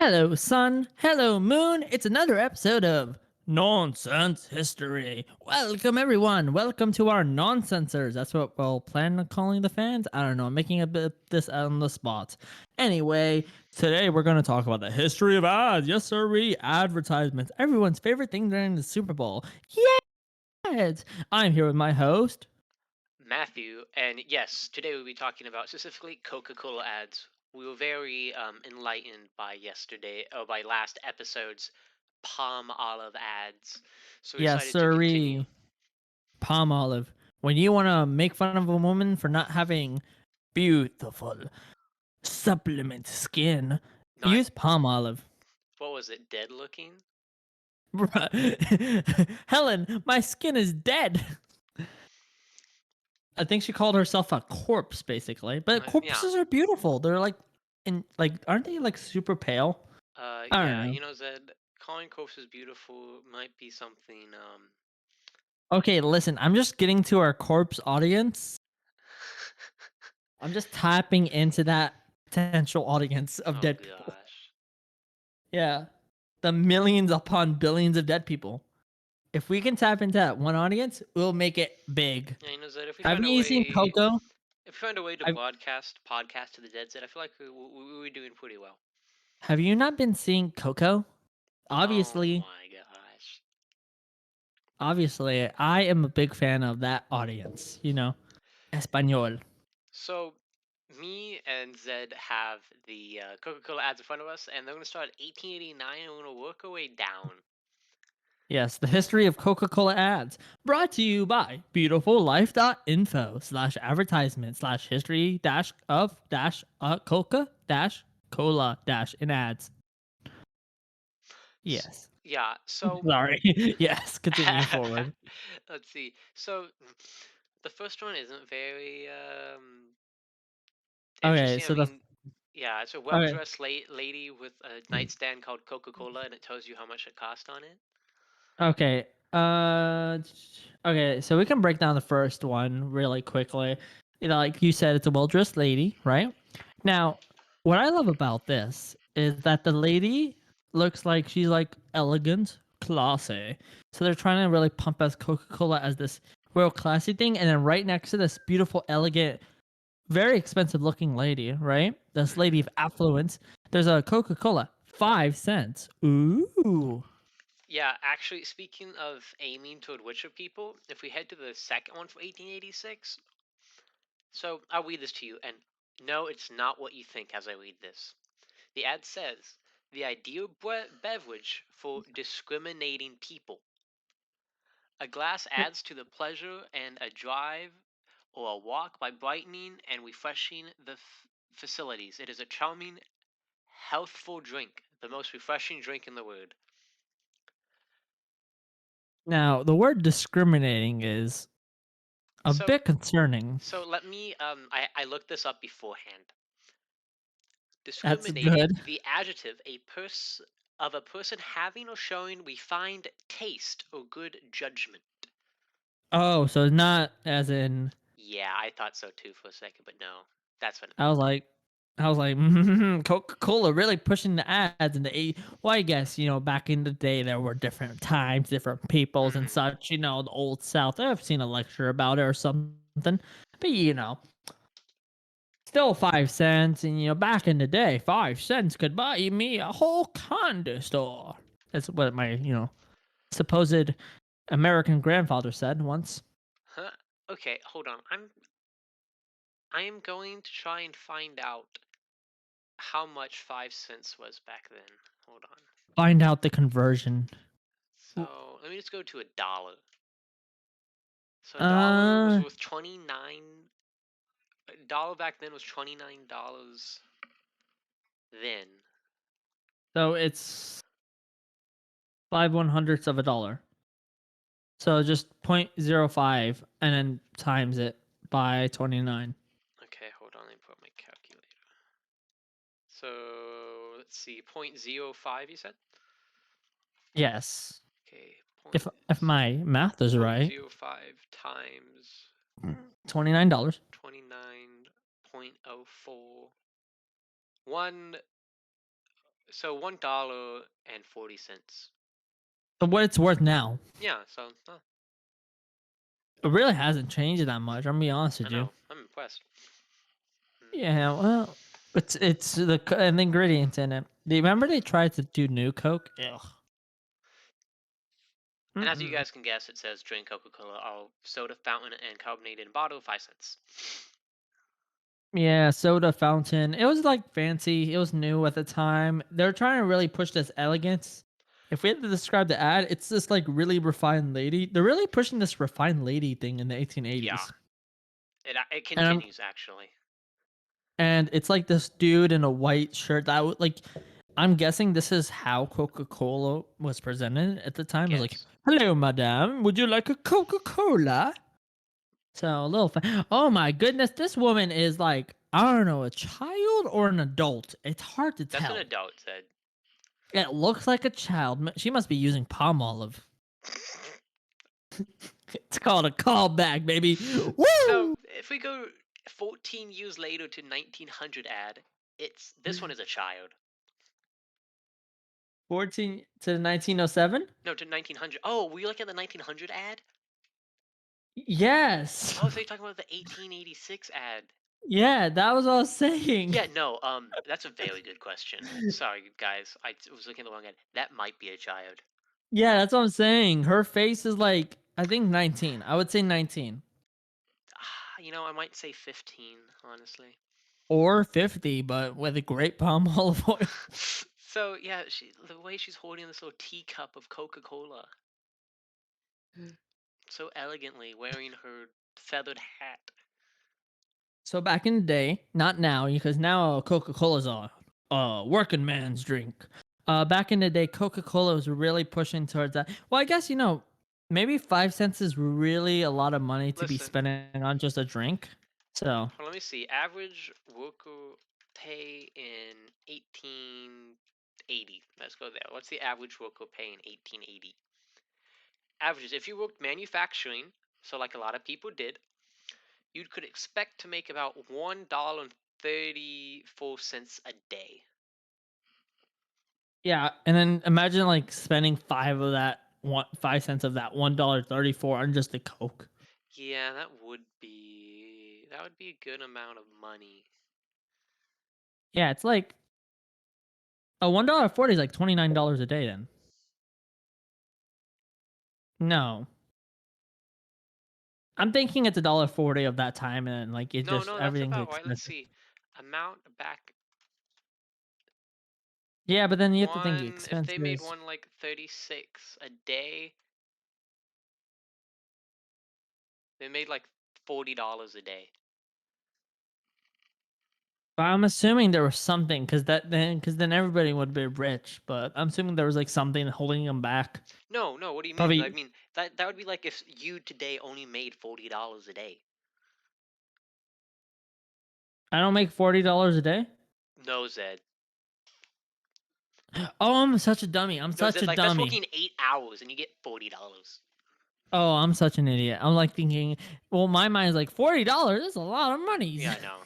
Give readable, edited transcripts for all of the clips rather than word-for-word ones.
Hello, sun. Hello, moon. It's another episode of Nonsense History. Welcome, everyone. Welcome to our nonsensers. That's what we'll plan on calling the fans. I don't know. I'm making a bit of this on the spot. Anyway, today we're going to talk about the history of ads. Yes, sir. Advertisements. Everyone's favorite thing during the Super Bowl. Yes. I'm here with my host. Matthew, and yes, today we'll be talking about specifically Coca-Cola ads. We were very enlightened by by last episode's palm olive ads, so we Yes, decided to continue. sirree. Palm olive. When you want to make fun of a woman for not having beautiful supplement skin, Not use palm olive. what was it? Dead looking? Helen, my skin is dead. I think she called herself a corpse, basically. But Yeah. corpses are beautiful. They're aren't they like super pale? I don't Yeah. know. Zed, calling corpses beautiful might be something. Okay, listen, I'm just getting to our corpse audience. I'm just tapping into that potential audience of Oh dead people. gosh. Yeah. The millions upon billions of dead people. If we can tap into that one audience, we'll make it big. Yeah, Zed, if we find Haven't a you seen way, Coco? if we find a way to Have, podcast to the dead, Zed, I feel like we're doing pretty well. have you not been seeing Coco? Oh Obviously, my gosh. obviously, I am a big fan of that audience. Espanol. So, me and Zed have the Coca-Cola ads in front of us, and they're going to start at 1889, and we're going to work our way down. Yes, the history of Coca-Cola ads. Brought to you by beautifullife.info/advertisement/history dash of dash Coca dash cola dash in ads. Yes. Yeah, so Sorry. Yes, continue forward. let's see. So, the first one isn't very Okay, interesting. I so the mean, yeah, it's a okay. well-dressed lady with a nightstand called Coca-Cola, and it tells you how much it cost on it. Okay. Okay, so we can break down the first one really quickly. Like you said, it's a well-dressed lady, right? Now, what I love about this is that the lady looks like she's like elegant, classy. So they're trying to really pump as Coca-Cola as this real classy thing, and then right next to this beautiful, elegant, very expensive looking lady, right? This lady Hmm. of affluence. There's a Coca-Cola, 5 cents. Ooh. Yeah, actually, speaking of aiming toward richer people, if we head to the second one for 1886, so I'll read this to you, and no, it's not what you think as I read this. The ad says, the ideal beverage for discriminating people. A glass adds to the pleasure and a drive or a walk by brightening and refreshing the facilities. It is a charming, healthful drink, the most refreshing drink in the world. Now, the word discriminating is a So, bit concerning. so let me, I looked this up beforehand. That's Discriminating, good. the adjective of a person having or showing refined taste or good judgment. Oh, so not as in Yeah, I thought so too for a second, but no, that's what it I was meant. like I was like Coca-Cola really pushing the ads in the well, I guess, back in the day there were different times, different peoples and Hmm. such, the old South. I've seen a lecture about it or something. But still 5 cents and back in the day, 5 cents could buy me a whole condo store. That's what my, supposed American grandfather said once. Huh? Okay, hold on. I am going to try and find out how much 5 cents was back then. Hold on. Find out the conversion. So let me just go to a dollar. So a dollar was Uh, worth 29. A dollar back then was $29 then. so it's 5/100ths of a dollar. So just 0.05 and then times it by 29. Okay, hold on. Let me put my calculator. So let's see, 0.05 you said? Yes. Okay, If my math is right, 0.05 times $29. 29.04. One So $1.40. So what it's worth now. Yeah. So It really hasn't changed that much. I'm gonna be honest I with you. know. I'm impressed. Yeah, well, it's the ingredients in it. Do you remember they tried to do new Coke? Ugh. And as you Mm-mm. guys can guess, it says drink Coca-Cola, all soda, fountain, and carbonated bottle, 5 cents. Yeah, soda fountain. It was like fancy. It was new at the time. They're trying to really push this elegance. If we had to describe the ad, it's this like really refined lady. They're really pushing this refined lady thing in the Yeah. 1880s. It And I'm continues actually. and it's like this dude in a white shirt that would like I'm guessing this is how Coca-Cola was presented at the I time. It was like, guess. "Hello, madame. Would you like a Coca-Cola?" So a little. Oh my goodness, this woman is like I don't know, a child or an adult. It's hard to That's an tell. adult said. It looks like a child. She must be using palm olive. It's called a callback, baby. So Woo! if we go 14 years later to 1900 ad, it's this one is a child. 14 to 1907. No, to 1900. Oh, were you looking at the 1900 ad? Yes. Oh, so you're talking about the 1886 ad. Yeah, that was what I was saying. Yeah, no, that's a very good question. Sorry, guys, was looking at the wrong ad. That might be a child. Yeah, that's what I'm saying. Her face is like I think 19. I would say 19 I might say 15, honestly. or 50, but with a great palm olive oil. So yeah, the way she's holding this little teacup of Coca-Cola so elegantly, wearing her feathered hat. So back in the day, not now, because now Coca-Cola's a working man's drink. Back in the day, Coca-Cola was really pushing towards that. Well, I guess maybe 5 cents is really a lot of money to be Listen, spending on just a drink. So let me see. Average worker pay in 1880. Let's go there. What's the average worker pay in 1880? Averages. If you worked manufacturing, so like a lot of people did, you could expect to make about $1.34 a day. yeah, and then imagine like spending 5 cents of that $1.34 on just a Coke. Yeah, that would be a good amount of money. Yeah, it's like a $1.40 is like $29 a day. Then no, I'm thinking it's $1.40 of that time, and like it No, just no, that's everything's about right. Let's expensive. see. Amount back Yeah, but then you have to think one if they made expenses. one like 36 a day, they made like $40 a day. But I'm assuming there was something because then everybody would be rich. But I'm assuming there was like something holding them back. No, no, what do you mean? I Probably mean that would be like if you today only made $40 a day. I don't make $40 a day. No, Zed. Oh, I'm such a dummy. I'm No, such Zed, a like that's dummy. working 8 hours and you get $40. Oh, I'm such an idiot. I'm like thinking, well, my mind is like $40. That's a lot of money. Yeah, I know.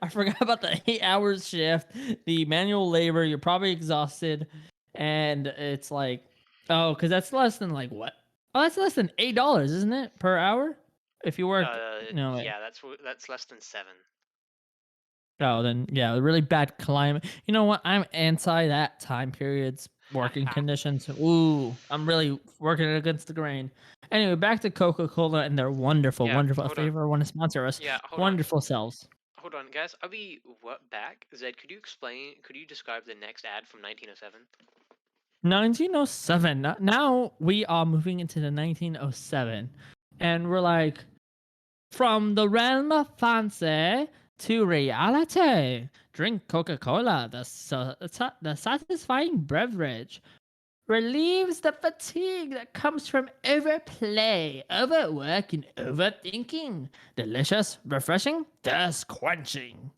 I forgot about the 8 hours shift, the manual labor. You're probably exhausted, and it's like, oh, because that's less than like what? Oh, that's less than $8, isn't it, per hour? If you work, no, Yeah, that's less than 7. oh, then yeah, really bad climate. You know what? I'm anti that time period's working conditions. Ooh, I'm really working against the grain. Anyway, back to Coca Cola and their wonderful, Yeah, wonderful. If hold they on. ever want to sponsor us, Yeah, hold on. wonderful selves. Hold on, guys. I'll be back. Zed, could you describe the next ad from 1907? 1907. Now we are moving into the 1907, and we're like from the realm of fancy to reality. Drink Coca Cola, the satisfying beverage relieves the fatigue that comes from overplay, overwork, and overthinking. Delicious, refreshing, thirst quenching.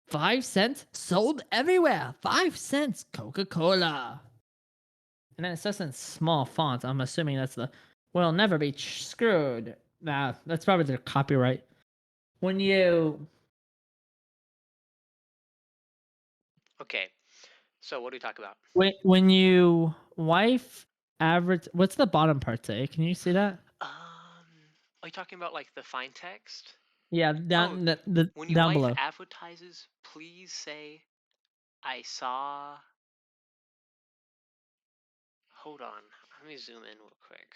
5 cents sold everywhere. 5 cents Coca Cola. And then it says in small font. I'm assuming that's the will never be screwed. Nah, that's probably their copyright. When you Okay. So what do we talk about? When you wife average, what's the bottom part say? Can you see that? Are you talking about like the fine text? Yeah, Oh, down the when your down wife below. advertises, please say, I saw. Hold on. Let me zoom in real quick.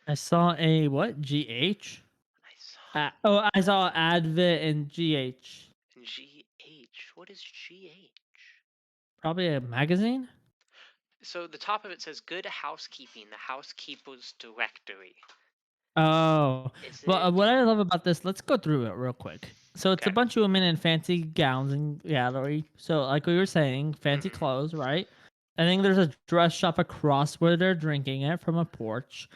I saw a what? GH? I saw I saw Advit and GH. GH. What is GH? Probably a magazine. So the top of it says Good Housekeeping, the housekeeper's directory. Oh, Is well, it? what I love about this, let's go through it real quick. So it's a Okay. bunch of women in fancy gowns and gallery. So, like we were saying, fancy Mm-hmm. clothes, right? I think there's a dress shop across where they're drinking it from a porch.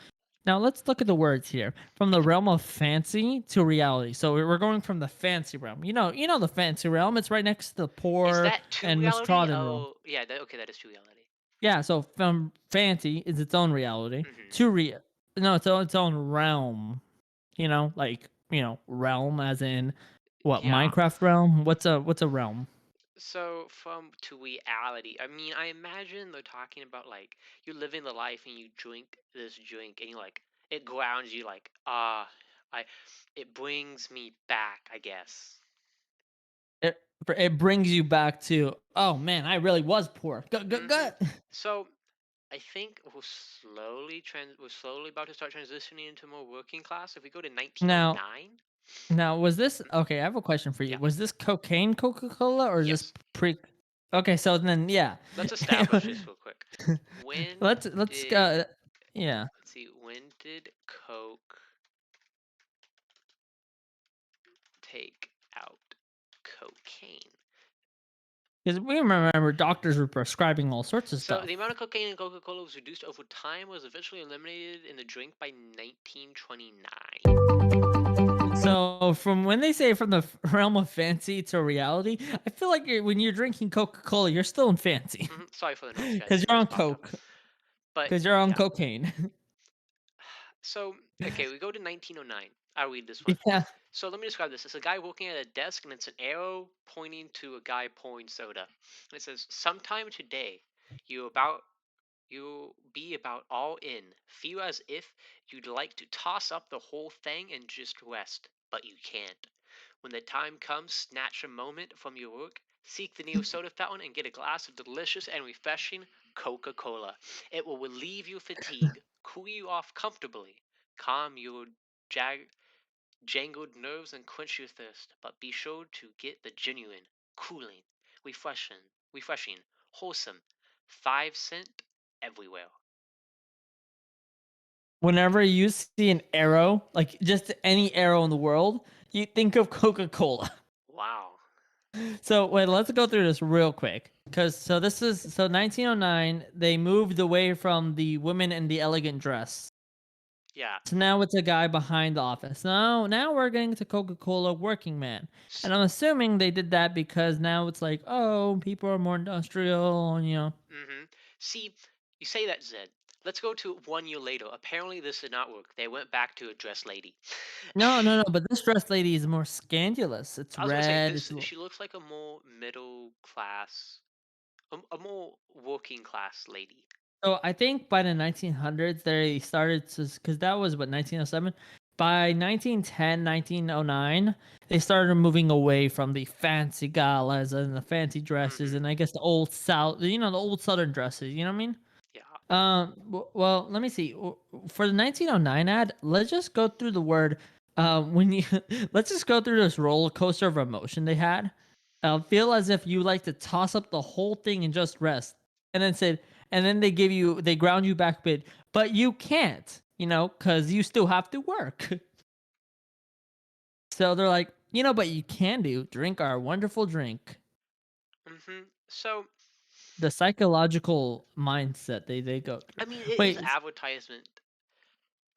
Now let's look at the words here. From the realm of fancy to reality. So we're going from the fancy realm. You know the fancy realm. It's right next to the Is poor that to and reality? mistrodden realm. Oh, yeah. Okay, that is to reality. Yeah, so from fancy is its own reality Mm-hmm. to no, its own realm. Like realm as in what Yeah. Minecraft realm? What's a realm? So from to reality, I mean, I imagine they're talking about like you're living the life and you drink this drink and you like it grounds you like I it brings me back, I guess. It it brings you back to, oh man, I really was poor. Mm-hmm. Gut. So I think we're slowly about to start transitioning into more working class. If we go to Now 1909, now was this okay? I have a question for you. yeah, Was this cocaine Coca-Cola or is this yes. pre? Okay, so then yeah, Let's establish this real quick. When let's did go. Yeah, let's see, when did Coke take out cocaine? because we remember doctors were prescribing all sorts of So stuff. the amount of cocaine in Coca-Cola was reduced over time, was eventually eliminated in the drink by 1929. So from when they say from the realm of fancy to reality, I feel like when you're drinking Coca-Cola, you're still in fancy Sorry for the noise, guys. because The you're noise on popped up. coke, But because you're on yeah. cocaine. So, okay, we go to 1909. I'll read this one. Yeah. So let me describe this. It's a guy working at a desk, and it's an arrow pointing to a guy pouring soda. And it says, "Sometime today, you about you'll be about all in. Feel as if you'd like to toss up the whole thing and just rest, but you can't. When the time comes, snatch a moment from your work, seek the nearest soda fountain, and get a glass of delicious and refreshing Coca-Cola. It will relieve your fatigue, cool you off comfortably, calm your jag- jangled nerves, and quench your thirst. But be sure to get the genuine, cooling, refreshing, wholesome, 5 cent everywhere." Whenever you see an arrow, like just any arrow in the world, you think of Coca-Cola. Wow. So wait, let's go through this real quick. Cause this is 1909. They moved away from the women in the elegant dress. Yeah. So now it's a guy behind the office. Now we're getting to Coca-Cola working man. And I'm assuming they did that because now it's like, oh, people are more industrial. Mm-hmm. See, you say that, Zed. Let's go to 1 year later. Apparently, this did not work. They went back to a dress lady. No, but this dress lady is more scandalous. It's I was gonna say red. this. She looks like a more middle class, a more working class lady. So I think by the 1900s they started to, because that was what 1907. By 1910, 1909, they started moving away from the fancy galas and the fancy dresses Mm-hmm. and I guess the old south, the old southern dresses. You know what I mean? Yeah. Well, let me see. For the 1909 ad, let's just go through the word. When you let's just go through this roller coaster of emotion they had. Feel as if you like to toss up the whole thing and just rest, and then said, and then they ground you back a bit, but you can't, because you still have to work. So they're like, but you can drink our wonderful drink. Mm-hmm. So, The psychological mindset they go through. I mean, it is Wait, advertisement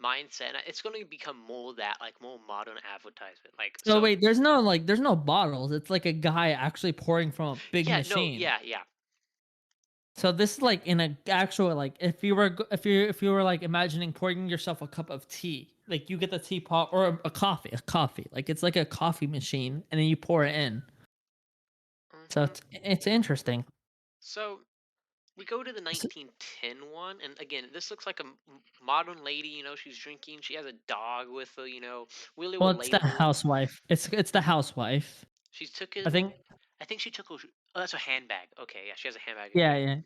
mindset. And it's going to become more that, like, more modern advertisement. Like, so so, wait, there's no bottles. It's like a guy actually pouring from a big yeah, no, machine. yeah. So this is like in a actual, like, if you were like imagining pouring yourself a cup of tea, like you get the teapot or a coffee, like it's like a coffee machine, and then you pour it in. So hmm it's interesting. So we go to the 1910 one, and again, this looks like a modern lady. She's drinking. She has a dog with her. Really Well, it's the relatable. housewife. It's the housewife. She's I taken. think. I think she took. Oh, that's her handbag. Okay, yeah, she has a handbag Yeah, again. yeah.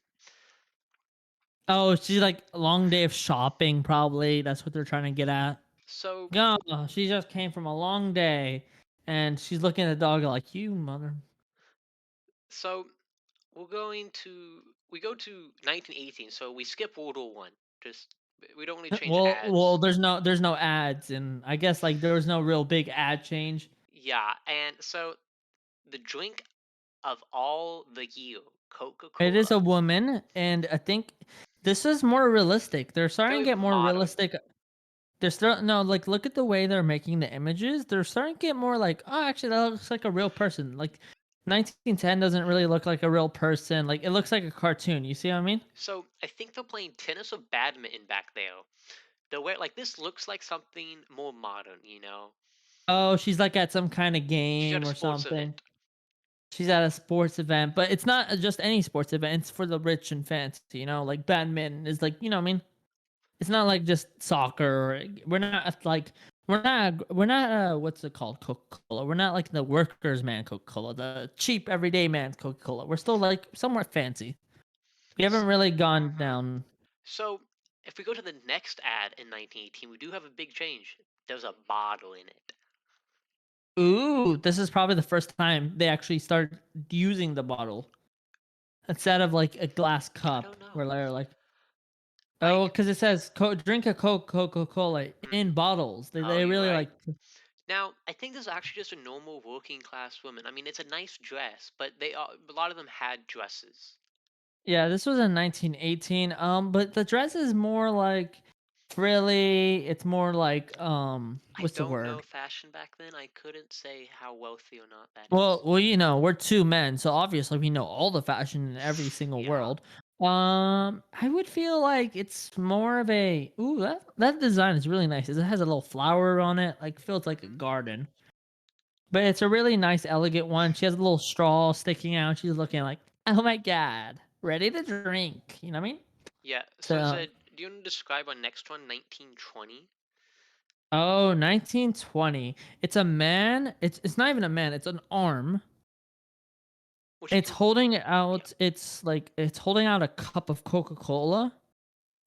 Oh, she's like a long day of shopping. Probably that's what they're trying to get at. So, No, she just came from a long day, and she's looking at the dog like you, mother. so we go to 1918. So we skip World War One. Just we don't really change Well, ads. there's no ads, and I guess like there was no real big ad change. Yeah, and so the drink of all the year, It is Coca-Cola. a woman, and I think this is more realistic. They're starting to Very get more modern. realistic. They're still no, like look at the way they're making the images. They're starting to get more like, oh, actually, that looks like a real person. Like 1910 doesn't really look like a real person. Like it looks like a cartoon. You see what I mean? So I think they're playing tennis or badminton back there. The way like this looks like something more modern. Oh, she's like at some kind of She's at game a or sports something. event. She's at a sports event, but it's not just any sports event. It's for the rich and fancy. Like badminton is like, what I mean? It's not like just soccer. We're not like we're not what's it called, Coca-Cola. We're not like the workers man Coca-Cola, the cheap everyday man Coca-Cola. We're still like somewhat fancy. We haven't really gone Mm-hmm. down. So if we go to the next ad in 1918, we do have a big change. There's a bottle in it. Ooh, this is probably the first time they actually start using the bottle instead of like a glass I cup don't know. where they're like, oh, Like, because it says drink a Coca-Cola in hmm bottles. They oh, they you're really right. like. Now, I think this is actually just a normal working class woman. I mean, it's a nice dress, but a lot of them had dresses. Yeah, this was in 1918. But the dress is more like frilly. It's more like I what's the don't know word? fashion back then. I couldn't say how wealthy or not that Well, is. well, we're two men, so obviously we know all the fashion in every single Yeah. world. I would feel like it's more of a ooh that design is really nice. It has a little flower on it, like feels like a hmm garden. But it's a really nice, elegant one. She has a little straw sticking out. She's looking like, oh my god, ready to drink. You know what I mean? Yeah. So it So said, do you want to describe our next one, 1920? oh, 1920. It's a man. It's not even a man. It's an arm. Which you It's can, holding yeah. out. It's like it's holding out a cup of Coca-Cola,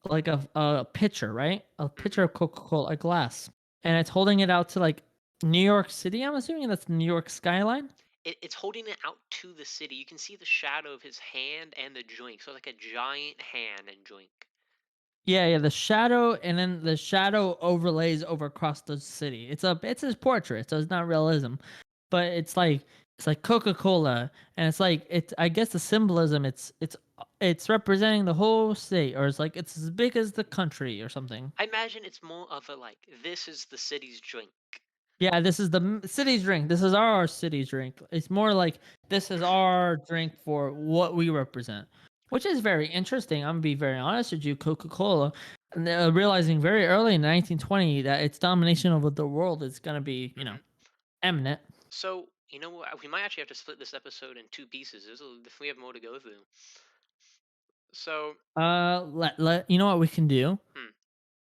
like a pitcher, right? A pitcher hmm of Coca-Cola, a glass, and it's holding it out to like New York City. I'm assuming that's the New York skyline. It's holding it out to the city. You can see the shadow of his hand and the drink. So like a giant hand and drink. Yeah, yeah. The shadow, and then the shadow overlays over across the city. It's his portrait, so it's not realism, but it's like Coca-Cola, and it's like it's. I guess the symbolism. It's representing the whole state, or it's like it's as big as the country or something. I imagine it's more of a like, this is the city's drink. Yeah, this is the city's drink. This is our city's drink. It's more like this is our drink for what we represent, which is very interesting. I'm gonna be very honest with you, Coca-Cola, and realizing very early in 1920 that its domination over the world is gonna be, hmm eminent. So, you know what? We might actually have to split this episode in two pieces. If we have more to go through. So, You know what we can do? hmm,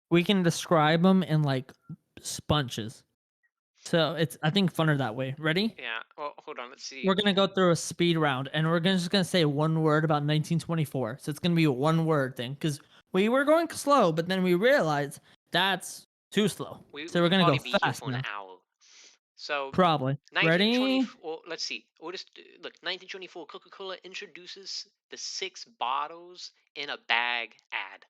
We can describe them in like sponges. So it's I think funner that way. Ready? yeah. Well, hold on. Let's see. We're gonna go through a speed round, and we're just gonna say one word about 1924. So it's gonna be a one word thing because we were going slow, but then we realized that's too slow. So we're We'll gonna go probably be here fast for an now. hour. So, Probably. Ready? 1924. Well, let's see. We'll just look. 1924. Coca-Cola introduces the six bottles in a bag ad.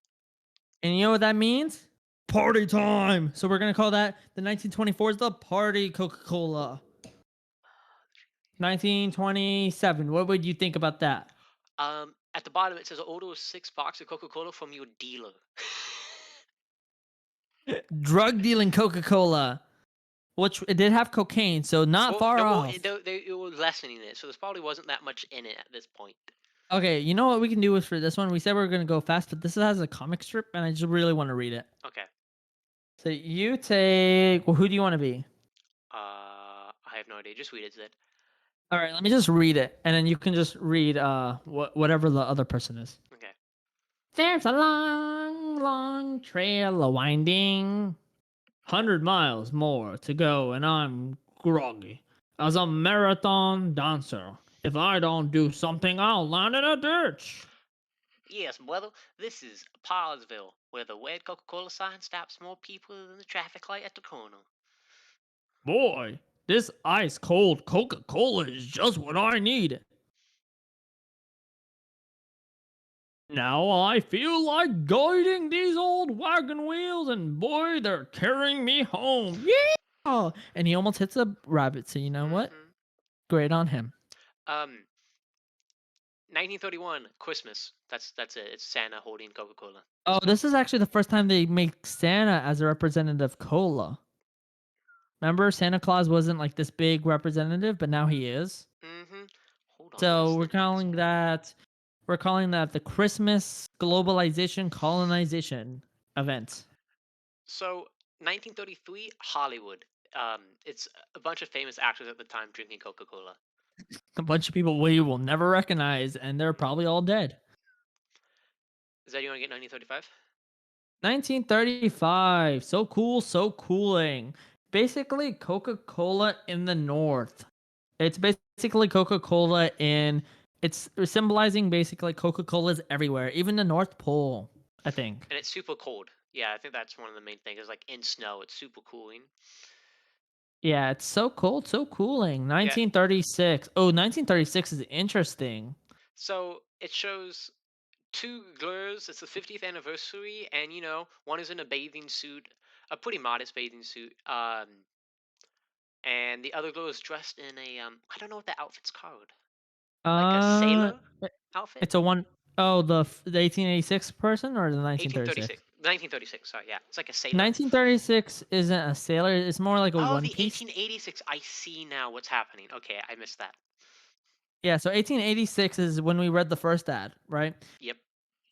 And you know what that means? Party time. So we're gonna call that the 1924 is the party Coca-Cola. 1927. What would you think about that? At the bottom it says order a six box of Coca-Cola from your dealer. Drug dealing Coca-Cola, which it did have cocaine, so not Well, far no, well, off. they were lessening it, so there's probably wasn't that much in it at this point. Okay, you know what we can do is for this one, we said we are gonna go fast, but this has a comic strip, and I just really want to read it. Okay. So you take. Well, who do you want to be? I have no idea. Just read it. Zed. All right, let me just read it, and then you can just read whatever the other person is. Okay. There's a long, long trail a winding, 100 miles more to go, and I'm groggy as a marathon dancer. If I don't do something, I'll land in a ditch. Yes, brother. This is Parsville, where the red Coca-Cola sign stops more people than the traffic light at the corner. Boy, this ice cold Coca Cola is just what I need. Now I feel like guiding these old wagon wheels, and boy, they're carrying me home. Yeah! And he almost hits a rabbit, so you know what? Mm-hmm. Great on him. Um, 1931, Christmas. That's it. It's Santa holding Coca-Cola. Oh, this is actually the first time they make Santa as a representative cola. Remember, Santa Claus wasn't like this big representative, but now he is. Mm-hmm. Hold on. What So is the next one? we're calling that the Christmas globalization colonization event. So, 1933, Hollywood. It's a bunch of famous actors at the time drinking Coca-Cola. A bunch of people we will never recognize, and they're Nope. probably all dead. Is that you want to get 1935? 1935. So cool, so cooling. Basically, Coca Cola in the North. It's basically Coca Cola in. It's symbolizing basically Coca Cola's everywhere, even the North Pole, I think. And it's super cold. Yeah, I think that's one of the main things. Is like in snow, it's super cooling. Yeah, it's so cold, so cooling. Yeah. 1936. Oh, 1936 is interesting. So it shows two girls. It's the 50th anniversary, and one is in a bathing suit, a pretty modest bathing suit. And the other girl is dressed in a I don't know what the outfit's called, like a Uh, sailor outfit. it's a one oh the 1886 person or the 1936? 1836, 1936. Sorry, yeah, it's like a sailor. 1936 isn't a sailor. It's more like a Oh, one the piece. 1886. I see now what's happening. Okay, I missed that. Yeah, so 1886 is when we read the first ad, right? Yep.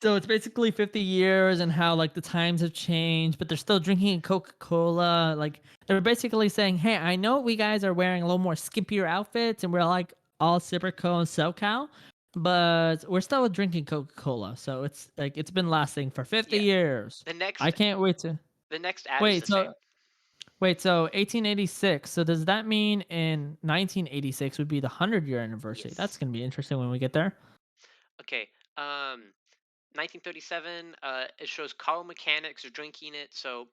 So it's basically 50 years and how like the times have changed, but they're still drinking Coca-Cola. Like they're basically saying, "Hey, I know we guys are wearing a little more skimpier outfits and we're like all Cyprico and SoCal, but we're still drinking Coca-Cola." So it's like it's been lasting for 50 Yeah. years. The I next can't wait to the next ad is wait. the same. So 1886. So does that mean in 1986 would be the 100-year anniversary? That's Yes. gonna be interesting when we get there. Okay. 1937. It shows car mechanics are drinking it, so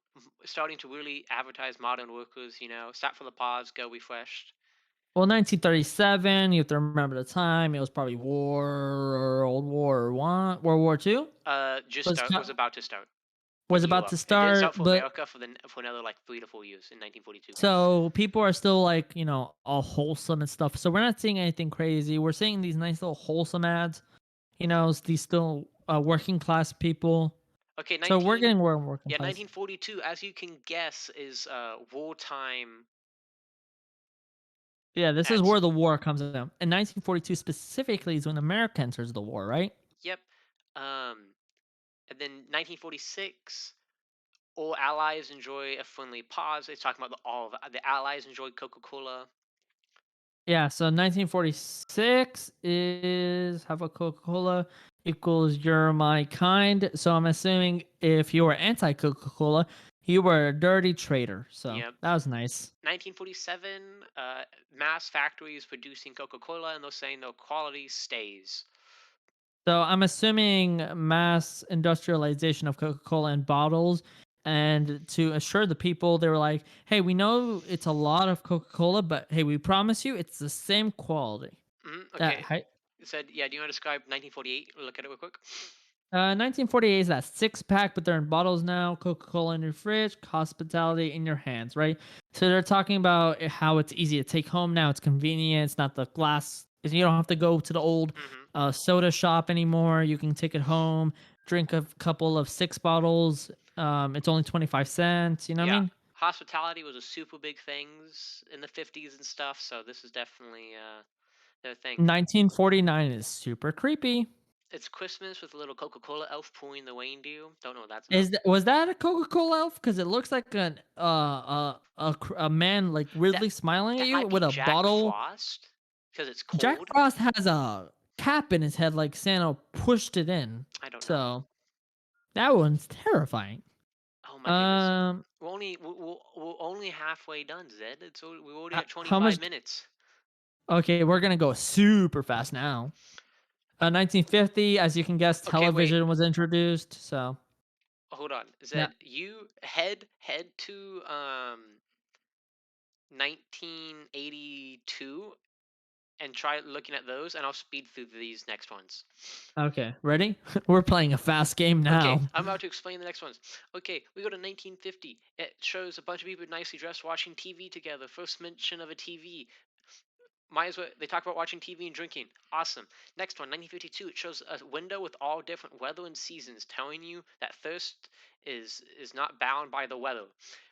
starting to really advertise modern workers. Stop for the pause, go refreshed. Well, 1937, you have to remember the time. It was probably World War One, World War Two Just was start was about to start in was about Europe. to It didn't start, start for but America for another like 3 to 4 years in 1942. so people are still like all wholesome and stuff. So we're not seeing anything crazy. We're seeing these nice little wholesome ads. These still working class people. Okay, So we're 19 getting more working yeah, class. 1942, as you can guess, is wartime Yeah, this is ads. where the war comes in. And 1942 specifically is when America enters the war, right? Yep. And then 1946, all allies enjoy a friendly pause. It's talking about all of the allies enjoy Coca-Cola. Yeah, so 1946 is have a Coca-Cola equals you're my kind. So I'm assuming if you were anti Coca-Cola, you were a dirty traitor. So Yep. that was nice. 1947, mass factories producing Coca-Cola, and they're saying the quality stays. So I'm assuming mass industrialization of Coca-Cola in bottles. And to assure the people, they were like, hey, we know it's a lot of Coca-Cola, but hey, we promise you it's the same quality. That Okay. It said, yeah, do you want to describe 1948? Look at it real quick. 1948 is that six pack, but they're in bottles now. Coca Cola in your fridge, hospitality in your hands, right? So they're talking about how it's easy to take home now. It's convenient. It's not the glass. You don't have to go to the old hmm soda shop anymore. You can take it home, drink a couple of six bottles. It's only 25 cents. You know what I Yeah. mean? Hospitality was a super big things in the 50s and stuff, so this is definitely their thing. 1949 is super creepy. It's Christmas with a little Coca-Cola elf pulling the reindeer. Don't know what that's about. Was that a Coca Cola elf? Because it looks like a man like That weirdly smiling at that you might be with a Jack bottle. Frost. because it's Jack cold. Frost has a cap in his head like Santa pushed it in. I don't know. So that one's terrifying. Oh my goodness. Um, We're only halfway done, Zed. We're already at how 25 much? minutes. Okay, we're gonna go super fast now. 1950, as you can guess, Okay, wait. television was introduced. So Hold on, yeah. Zed. You head to 1982 and try looking at those, and I'll speed through these next ones. Okay, ready? We're playing a fast game Okay, now. I'm about to explain the next ones. Okay, we go to 1950. It shows a bunch of people nicely dressed watching TV together. First mention of a TV. Might as well. They talk about watching TV and drinking. Awesome. Next one, 1952. It shows a window with all different weather and seasons, telling you that thirst is not bound by the weather.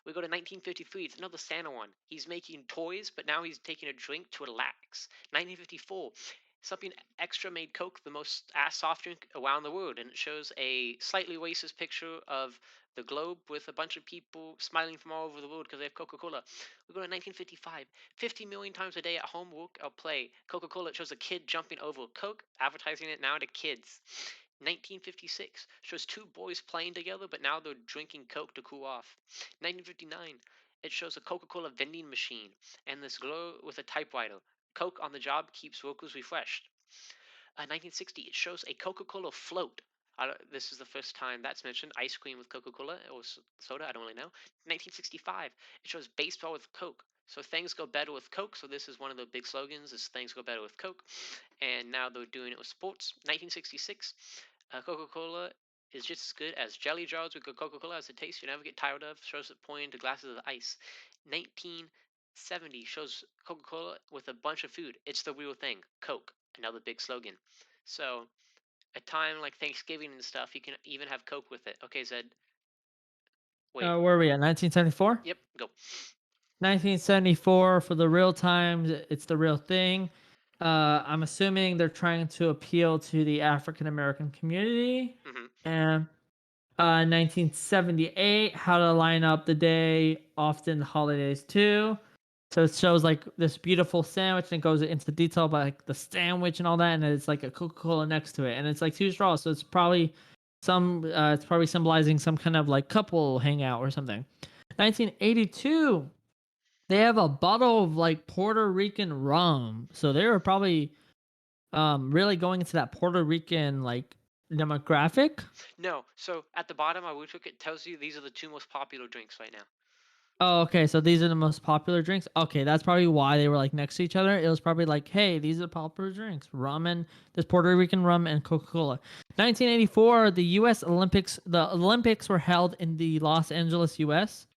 We go to 1953. It's another Santa one. He's making toys, but now he's taking a drink to relax. 1954. Something extra made Coke the most ass soft drink around the world, and it shows a slightly racist picture of the globe with a bunch of people smiling from all over the world because they have Coca-Cola. We go to 1955. 50 million times a day at home, work, or play. Coca-Cola shows a kid jumping over Coke, advertising it now to kids. 1956 shows two boys playing together, but now they're drinking Coke to cool off. 1959, it shows a Coca-Cola vending machine and this girl with a typewriter. Coke on the job keeps workers refreshed. 1960, it shows a Coca-Cola Float. This is the first time that's mentioned. Ice cream with Coca-Cola or soda, I don't really know. 1965, it shows baseball with Coke. So things go better with Coke. So this is one of the big slogans: is things go better with Coke. And now they're doing it with sports. 1966, Coca-Cola is just as good as jelly jars with Coca-Cola as a taste you never get tired of. Shows it pouring into glasses of ice. 1970 shows Coca-Cola with a bunch of food. It's the real thing. Coke, another big slogan. So a time like Thanksgiving and stuff, you can even have Coke with it. Okay, Zed. Wait. Where are we at? 1974? Yep. Go. 1974 for the real times. It's the real thing. I'm assuming they're trying to appeal to the African American community. Hmm. And 1978, how to line up the day, often the holidays too. So it shows like this beautiful sandwich and it goes into detail about like the sandwich and all that, and it's like a Coca-Cola next to it, and it's like two straws. So it's probably symbolizing some kind of like couple hangout or something. 1982, they have a bottle of like Puerto Rican rum. So they were probably really going into that Puerto Rican like demographic. No. So at the bottom, I took it tells you these are the two most popular drinks right now. Oh, okay. So these are the most popular drinks. Okay, that's probably why they were like next to each other. It was probably like, hey, these are popular drinks: rum and this Puerto Rican rum and Coca-Cola. 1984, the U.S. Olympics. The Olympics were held in the Los Angeles, U.S.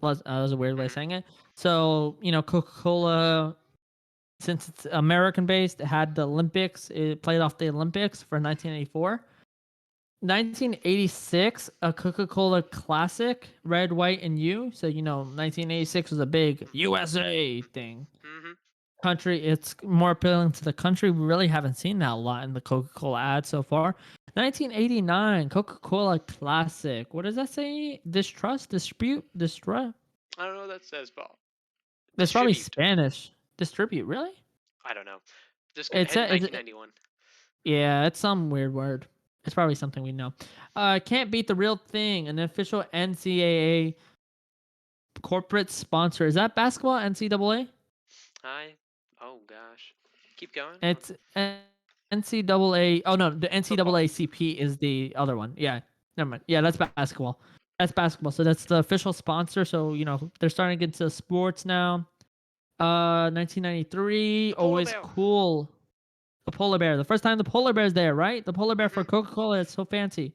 That was a weird way of Hmm. saying it. So Coca-Cola, since it's American based, it had the Olympics. It played off the Olympics for 1984. 1986, a Coca-Cola Classic, red, white, and U. So 1986 was a big USA thing. Hmm. Country, it's more appealing to the country. We really haven't seen that a lot in the Coca-Cola ad so far. 1989, Coca-Cola Classic. What does that say? Distrust, dispute, distrust. I don't know what that says, Paul. That's probably Distribute. Spanish. Distribute, really? I don't know. Just gonna It's head to a, it's 1991. Yeah, it's some weird word. It's probably something we know. Can't beat the real thing. An official NCAA corporate sponsor. Is that basketball? NCAA? I. Oh gosh. Keep going. It's NCAA. Oh no, the Football. NCAACP is the other one. Yeah, never mind. Yeah, that's basketball. That's basketball. So that's the official sponsor. So they're starting to get into sports now. 1993. The polar Always bear. cool. The polar bear. The first time the polar bear's there, right? The polar bear for Hmm. Coca-Cola. It's so fancy.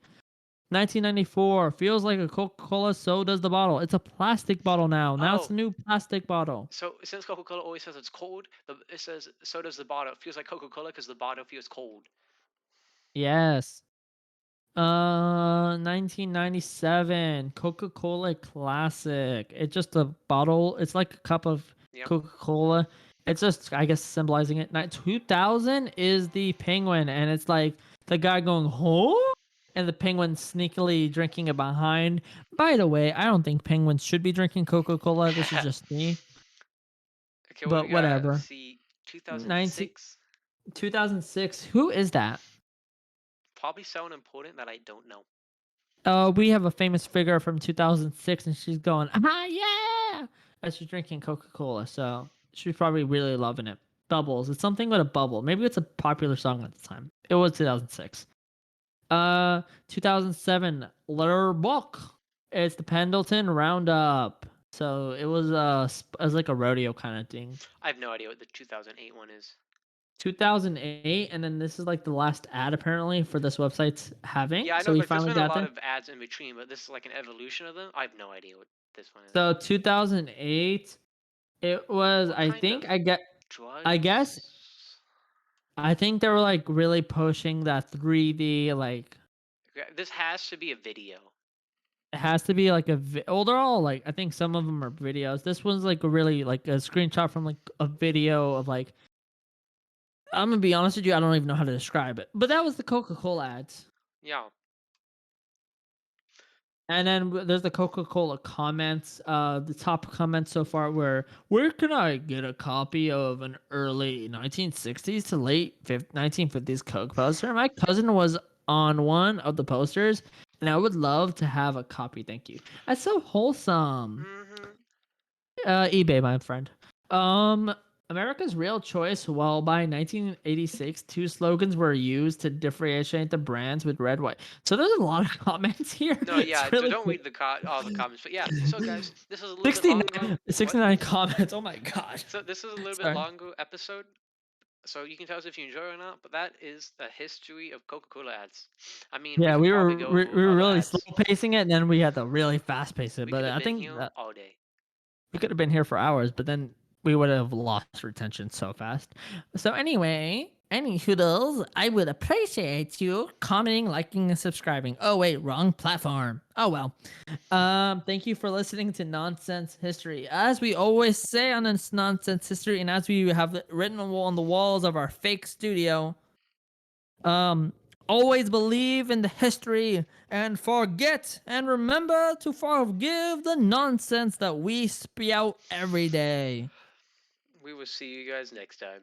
1994, feels like a Coca-Cola, so does the bottle. It's a plastic bottle now. Now it's Oh, a new plastic bottle. so since Coca-Cola always says it's cold, it says so does the bottle. It feels like Coca-Cola because the bottle feels cold. Yes. 1997, Coca-Cola Classic. It's just a bottle. It's like a cup of Yep. Coca-Cola. It's just, I guess, symbolizing it. 2000 is the penguin, and it's like the guy going, "Huh?" and the penguin sneakily drinking it behind. By the way, I don't think penguins should be drinking Coca-Cola. This is just me, Okay, we but got whatever. see 19 2006. 2006. Who is that? Probably someone important that I don't know. We have a famous figure from 2006, and she's going, ah, yeah, as she's drinking Coca-Cola. So she's probably really loving it. Bubbles. It's something with a bubble. Maybe it's a popular song at the time. It was 2006. 2007, Lur Book. It's the Pendleton Roundup. So it was it was like a rodeo kind of thing. I have no idea what the 2008 one is. 2008, and then this is like the last ad apparently for this website's having. Yeah, I So know. we Like, there's finally been a got lot there. of ads in between, but this is like an evolution of them. I have no idea what this one is. So 2008, it was. What I kind think of I get. I guess drugs? I think they were like really pushing that 3D. Like Okay, this has to be a video. it has to be like a. Well, they're all like. I think some of them are videos. This one's like a really like a screenshot from like a video of like. I'm gonna be honest with you. I don't even know how to describe it. But that was the Coca-Cola ads. Yeah. And then there's the Coca-Cola comments. The top comments so far were, "Where can I get a copy of an early 1960s to late 1950s Coke poster?" My cousin was on one of the posters, and I would love to have a copy. Thank you. That's so wholesome. Mm-hmm. eBay, my friend. Um, America's Real Choice. Well, by 1986, two slogans were used to differentiate the brands with red, white. So there's a lot of comments here. No, yeah. It's So really don't cool. read all the comments, but yeah. So guys, this is a little bit long ago. 69, What? 69 comments. Oh my god. So this is a little bit Sorry. longer episode. So you can tell us if you enjoy it or not. But that is the history of Coca-Cola ads. I mean, we Yeah, could we probably were go we, over we were other really slow ads. pacing it, and then we had to really fast pace it. We But could have I been think here that all day. we could have been here for hours, but then we would have lost retention so fast. So anyway, any hoodles, I would appreciate you commenting, liking, and subscribing. Oh wait, wrong platform. Oh well. Thank you for listening to Nonsense History. As we always say on this Nonsense History, and as we have written on the walls of our fake studio, um, always believe in the history and forget and remember to forgive the nonsense that we spew out every day. We will see you guys next time.